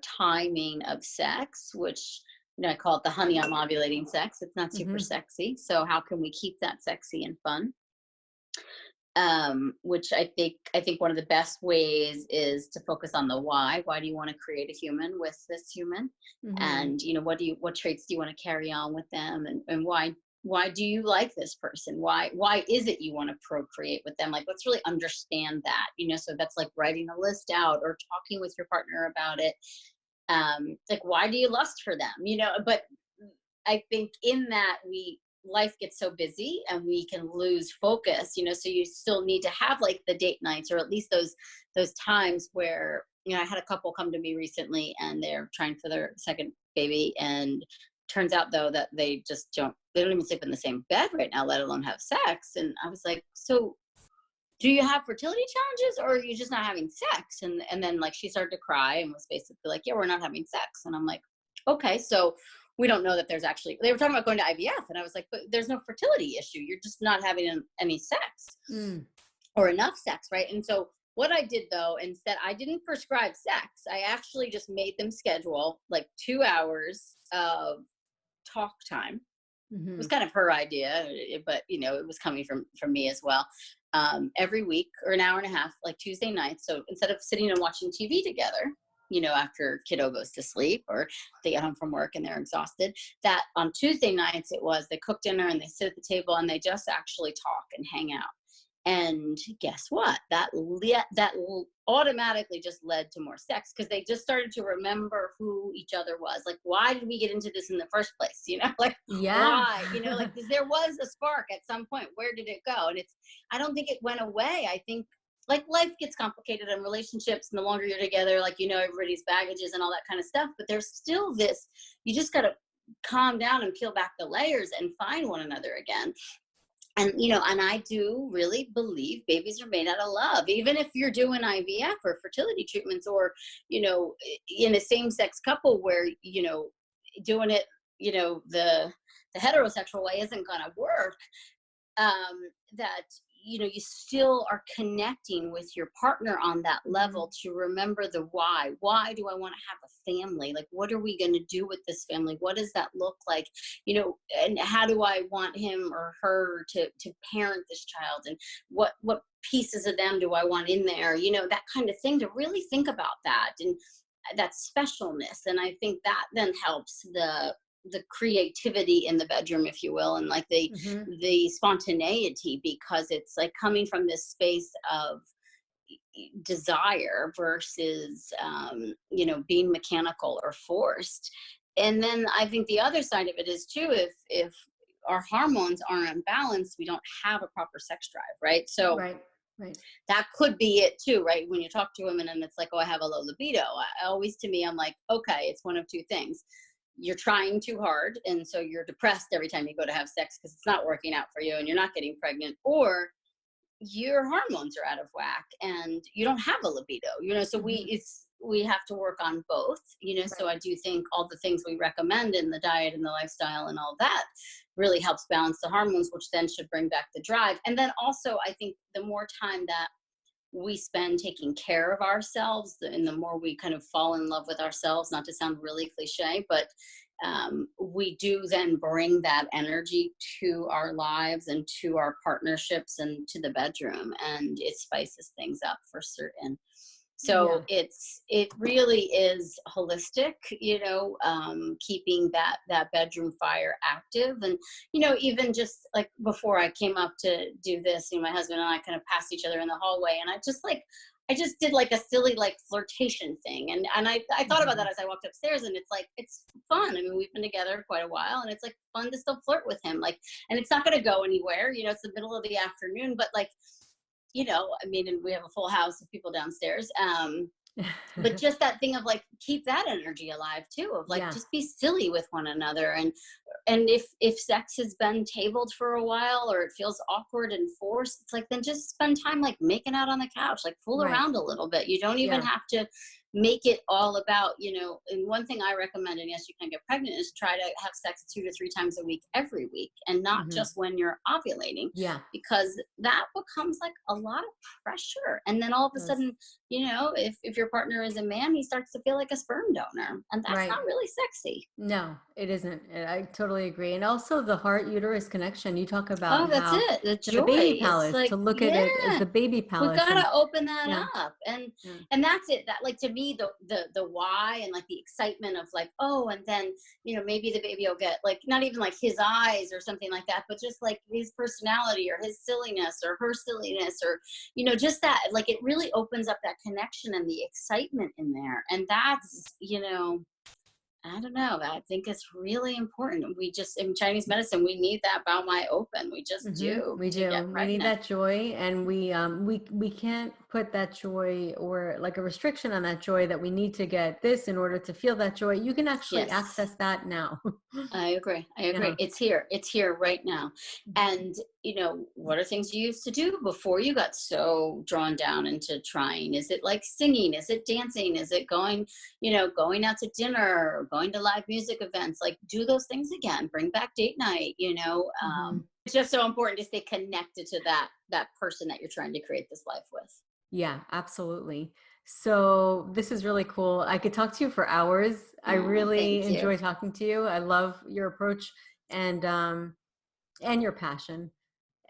timing of sex, which, I call it the honey, I'm ovulating sex. It's not super sexy. So how can we keep that sexy and fun? Which I think one of the best ways is to focus on the why. Why do you want to create a human with this human? And, what traits do you want to carry on with them? And why do you like this person? Why is it you want to procreate with them? Like, let's really understand that, so that's like writing a list out or talking with your partner about it. Like, why do you lust for them? But I think in that life gets so busy and we can lose focus, so you still need to have like the date nights, or at least those times where, I had a couple come to me recently and they're trying for their second baby, and turns out though that they don't even sleep in the same bed right now, let alone have sex. And I was like, so do you have fertility challenges, or are you just not having sex? And then like she started to cry and was basically like, yeah, we're not having sex. And I'm like, okay, so we don't know that there's actually, they were talking about going to IVF. And I was like, but there's no fertility issue. You're just not having any sex or enough sex, right? And so what I did though, instead, I didn't prescribe sex. I actually just made them schedule like 2 hours of talk time. It was kind of her idea, but it was coming from me as well. Every week, or an hour and a half, like Tuesday nights. So instead of sitting and watching TV together, after kiddo goes to sleep or they get home from work and they're exhausted, that on Tuesday nights they cook dinner and they sit at the table and they just actually talk and hang out. And guess what? That automatically just led to more sex because they just started to remember who each other was. Like, why did we get into this in the first place? Like Yeah. why? Like 'cause there was a spark at some point. Where did it go? And I don't think it went away. I think like life gets complicated in relationships, and the longer you're together, like everybody's baggages and all that kind of stuff. But there's still this. You just got to calm down and peel back the layers and find one another again. And and I do really believe babies are made out of love, even if you're doing IVF or fertility treatments, or in a same-sex couple where doing it the heterosexual way isn't going to work. That you still are connecting with your partner on that level to remember the why do I want to have a family, like what are we going to do with this family, what does that look like, and how do I want him or her to parent this child, and what pieces of them do I want in there, that kind of thing, to really think about that and that specialness. And I think that then helps the creativity in the bedroom, if you will, and like the spontaneity, because it's like coming from this space of desire versus being mechanical or forced. And then I think the other side of it is too, if our hormones aren't imbalanced, we don't have a proper sex drive, right? So Right. that could be it too, right? When you talk to women and it's like, oh, I have a low libido, to me, I'm like, okay, it's one of two things. You're trying too hard, and so you're depressed every time you go to have sex because it's not working out for you and you're not getting pregnant, or your hormones are out of whack and you don't have a libido, so we have to work on both, so I do think all the things we recommend in the diet and the lifestyle and all that really helps balance the hormones, which then should bring back the drive. And then also I think the more time that we spend taking care of ourselves, and the more we kind of fall in love with ourselves, not to sound really cliche, but we do then bring that energy to our lives and to our partnerships and to the bedroom, and it spices things up for certain. So it really is holistic, keeping that bedroom fire active. And, even just like before I came up to do this, my husband and I kind of passed each other in the hallway, and I just did like a silly like flirtation thing. And I thought about that as I walked upstairs, and it's like, it's fun. I mean, we've been together quite a while, and it's like fun to still flirt with him. Like, and it's not going to go anywhere, it's the middle of the afternoon, but like, I mean, and we have a full house of people downstairs. But just that thing of like, keep that energy alive too, of like, just be silly with one another. And if sex has been tabled for a while, or it feels awkward and forced, it's like, then just spend time like making out on the couch, like fool around a little bit. You don't even have to make it all about, and one thing I recommend, and yes, you can get pregnant, is try to have sex 2 to 3 times a week, every week, and not just when you're ovulating, because that becomes like a lot of pressure. And then all of a sudden, if your partner is a man, he starts to feel like a sperm donor, and that's not really sexy. No, it isn't. I totally agree. And also the heart uterus connection. You talk about Oh, that's how it. The the joy. baby It's palace, like, to look at it as the baby we palace. gotta open that up. Yeah. And that's it. That, like, to me, the why, and like the excitement of like, oh, and then maybe the baby will get like, not even like his eyes or something like that, but just like his personality or his silliness or her silliness, or just that, like, it really opens up that connection and the excitement in there. And that's I don't know. I think it's really important. We just, in Chinese medicine, we need that bao mai open. We just do. We to do. get We need pregnant. that joy, and we can't put that joy, or like a restriction on that joy, that we need to get this in order to feel that joy. You can actually access that now. I agree. It's here right now. And what are things you used to do before you got so drawn down into trying? Is it like singing? Is it dancing? Is it going out to dinner, or going to live music events? Like, do those things again. Bring back date night. It's just so important to stay connected to that person that you're trying to create this life with. Yeah, absolutely. So this is really cool. I could talk to you for hours. I really enjoy talking to you. I love your approach and your passion.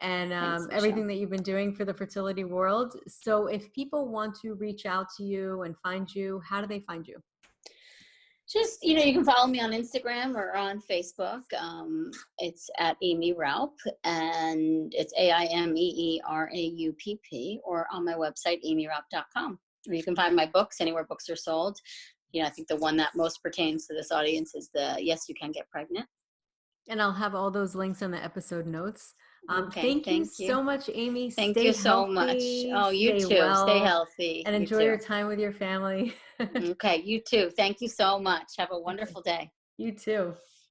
and Thanks, Michelle. everything that you've been doing for the fertility world. So if people want to reach out to you and find you, how do they find you? Just, you can follow me on Instagram or on Facebook. It's at Aimee Raupp, and it's AIMEERAUPP, or on my website, aimeeraupp.com. Or you can find my books anywhere books are sold. I think the one that most pertains to this audience is the Yes, You Can Get Pregnant. And I'll have all those links on the episode notes. Okay, Thank you thank you. so much, Aimee. Thank Stay you so much. healthy, Oh, you stay too. Stay well, healthy. and You enjoy too. your time with your family. Okay, you too. Thank you so much. Have a Okay. wonderful day. You too.